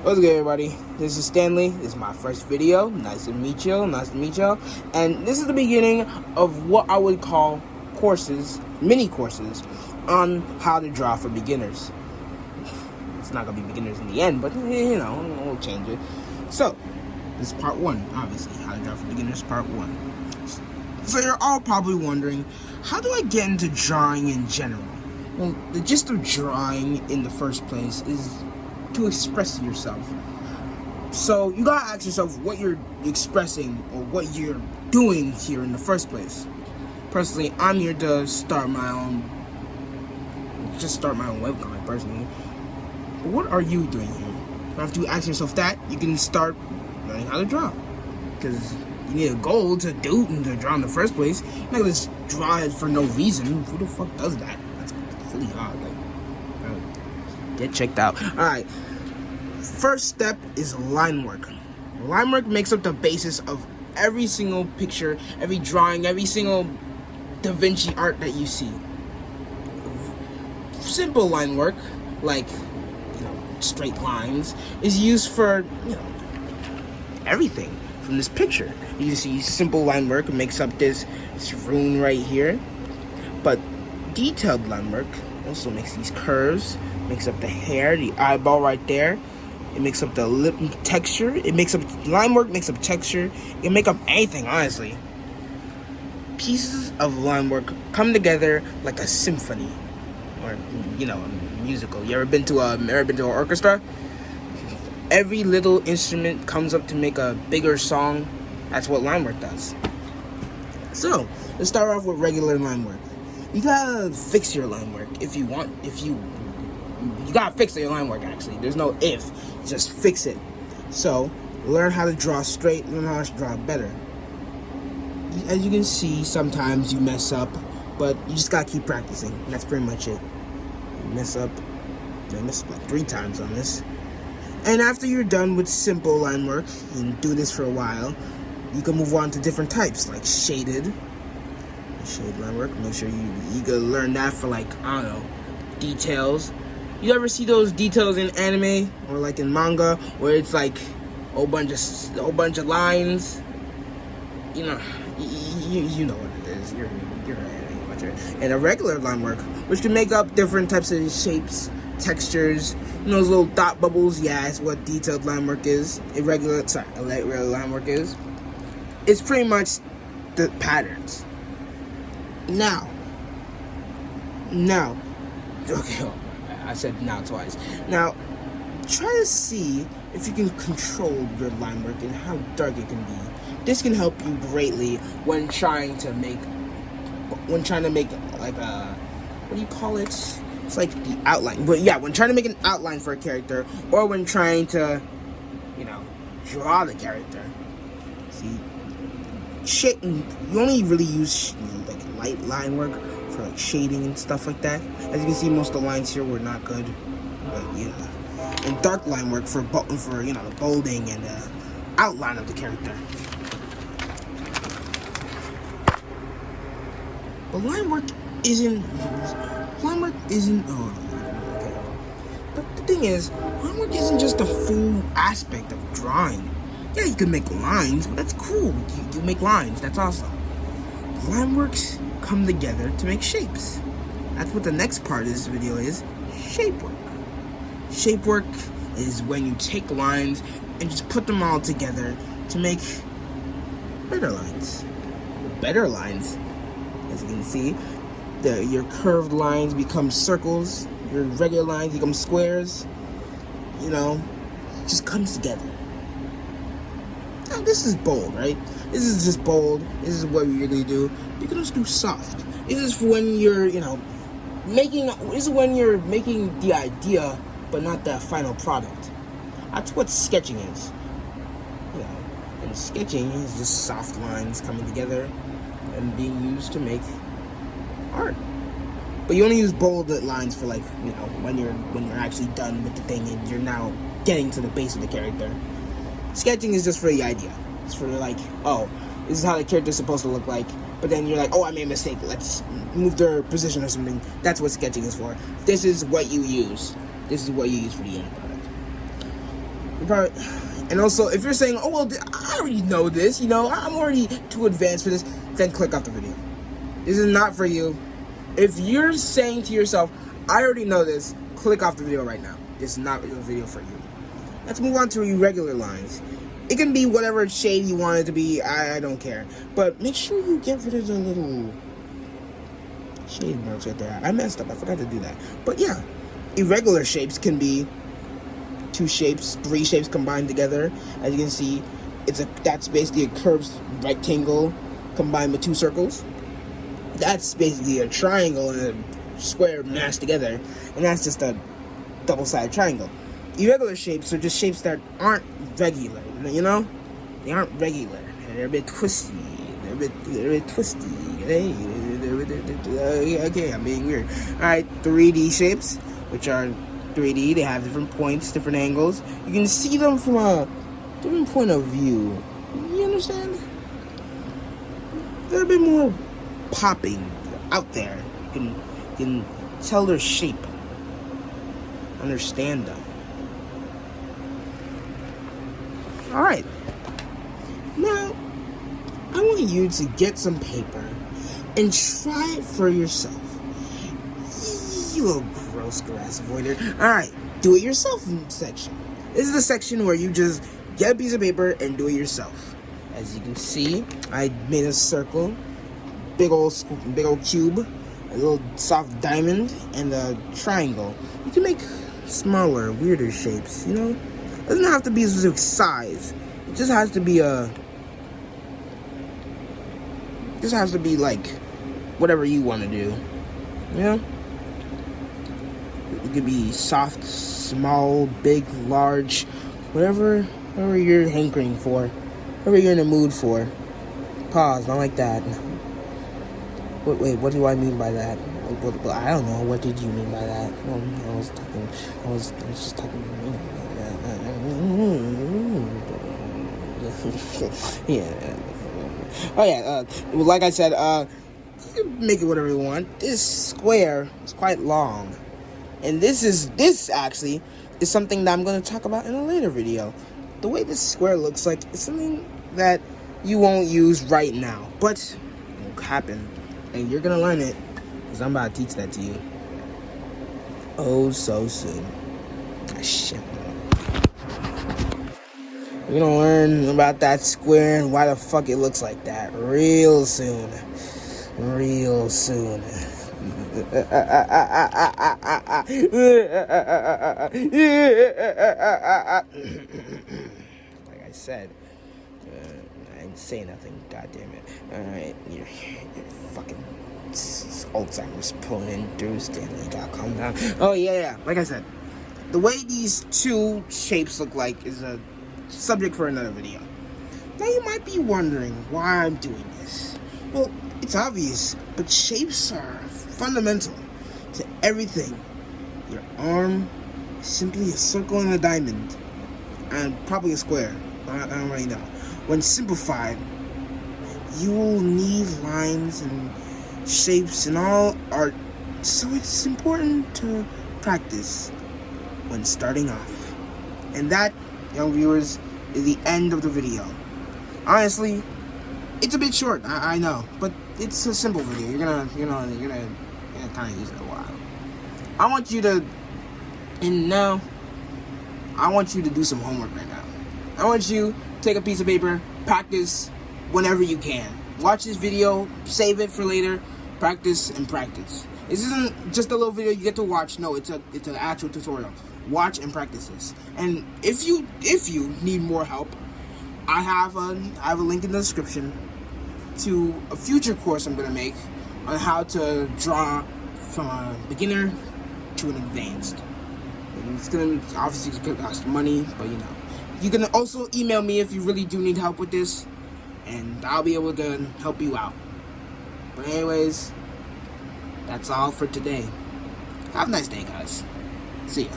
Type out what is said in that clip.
What's good, everybody? This is Stanley. This is my first video. Nice to meet you. And this is the beginning of what I would call courses, mini courses, on how to draw for beginners. It's not gonna be beginners in the end, but we'll change it. So, this is part one, obviously. How to draw for beginners, part one. So you're all probably wondering, how do I get into drawing in general? Well, the gist of drawing in the first place is to express yourself. So you gotta ask yourself what you're expressing or what you're doing here in the first place. Personally, I'm here to start my own webcomic personally. But what are you doing here? After you ask yourself that, you can start learning how to draw. Because you need a goal to draw in the first place. You're not gonna just draw it for no reason. Who the fuck does that? That's really hard. Get checked out. Alright. First step is line work. Line work makes up the basis of every single picture, every drawing, every single Da Vinci art that you see. Simple line work, like straight lines, is used for everything from this picture. You see simple line work makes up this rune right here, but detailed line work also makes these curves, makes up the hair, the eyeball right there. It makes up the lip texture. Line work makes up texture. It can make up anything, honestly. Pieces of line work come together like a symphony, or a musical. You ever been to an orchestra? Every little instrument comes up to make a bigger song. That's what line work does. So let's start off with regular line work. You gotta fix your line work if you want. You gotta fix your line work, actually. There's no if. Just fix it. So, learn how to draw straight, learn how to draw better. As you can see, sometimes you mess up, but you just gotta keep practicing. That's pretty much it. You mess up. I messed up like 3 times on this. And after you're done with simple line work, and do this for a while, you can move on to different types, like shaded line work. Make sure you gotta learn that for details. You ever see those details in anime or like in manga where it's like a whole bunch of lines? You know what it is. You're an anime watcher. And a regular line work, which can make up different types of shapes, textures. Those little dot bubbles. Yeah, that's what detailed line work is. Regular line work is. It's pretty much the patterns. Now. Okay. I said now twice. Now, try to see if you can control your line work and how dark it can be. This can help you greatly when trying to make like a, what do you call it? It's like the outline. But yeah, when trying to make an outline for a character, or when trying to, draw the character. See, you only really use like light line work for like shading and stuff like that. As you can see, most of the lines here were not good, but yeah. And dark line work for the bolding and the outline of the character. But line work isn't. Okay. But the thing is, line work isn't just a full aspect of drawing. Yeah, you can make lines, but that's cool. You make lines. That's awesome. Line works come together to make shapes. That's what the next part of this video is. Shape work. Shape work is when you take lines and just put them all together to make better lines. Better lines, as you can see, your curved lines become circles, your regular lines become squares. It just comes together. Now this is bold, right? This is just bold. This is what we really do. You can also do soft. This is when you're, making the idea, but not the final product. That's what sketching is. And sketching is just soft lines coming together and being used to make art. But you only use bold lines for when you're actually done with the thing and you're now getting to the base of the character. Sketching is just for the idea. It's for this is how the character's supposed to look like. But then you're like, oh, I made a mistake. Let's move their position or something. That's what sketching is for. This is what you use. This is what you use for the end product. probably, and also, if you're saying, oh, well, I already know this, you know, I'm already too advanced for this, then click off the video. This is not for you. If you're saying to yourself, I already know this, click off the video right now. This is not a video for you. Let's move on to irregular lines. It can be whatever shade you want it to be, I don't care. But make sure you get rid of the little shade marks right there. I messed up, I forgot to do that. But yeah, irregular shapes can be two shapes, three shapes combined together. As you can see, that's basically a curved rectangle combined with two circles. That's basically a triangle and a square mashed together, and that's just a double-sided triangle. Irregular shapes are just shapes that aren't regular, you know? They aren't regular. They're a bit twisty. They're a bit twisty. Okay, I'm being weird. Alright, 3D shapes, which are 3D. They have different points, different angles. You can see them from a different point of view. You understand? They're a bit more popping out there. You can tell their shape. Understand them. Alright. Now, I want you to get some paper and try it for yourself. You little gross grass avoider. Alright, do it yourself section. This is the section where you just get a piece of paper and do it yourself. As you can see, I made a circle, big old cube, a little soft diamond, and a triangle. You can make smaller, weirder shapes, you know? It doesn't have to be a specific size. It just has to be like whatever you want to do. You know? It could be soft, small, big, large, whatever you're hankering for, whatever you're in the mood for. Pause, not like that. Wait, what do I mean by that? I don't know. What did you mean by that? I was just talking. Yeah. Oh yeah. Like I said, you can make it whatever you want. This square is quite long, and this actually is something that I'm going to talk about in a later video. The way this square looks like is something that you won't use right now, but it will happen, and you're gonna learn it because I'm about to teach that to you. Oh, so soon. Ah, shit. You're gonna learn about that square and why the fuck it looks like that real soon. Real soon. Like I said, I didn't say nothing. God damn it! All right, you're fucking Alzheimer's pulling in through Stanley. Gotta calm down. Oh yeah. Like I said, the way these two shapes look like is a subject for another video. Now you might be wondering why I'm doing this. Well, it's obvious, but shapes are fundamental to everything. Your arm is simply a circle and a diamond, and probably a square. I don't really know. When simplified, you will need lines and shapes and all art, so it's important to practice when starting off. And that, young viewers, is the end of the video. Honestly, it's a bit short, I know, but it's a simple video. You're gonna kind of use it a while. I want you to do some homework right now. I want you to take a piece of paper, practice whenever you can. Watch this video, save it for later, practice and practice. This isn't just a little video you get to watch. No, it's an actual tutorial. Watch and practice this. And if you need more help, I have a link in the description to a future course I'm gonna make on how to draw from a beginner to an advanced. And it's gonna cost money, but you know. You can also email me if you really do need help with this, and I'll be able to help you out. But anyways, that's all for today. Have a nice day, guys. See ya.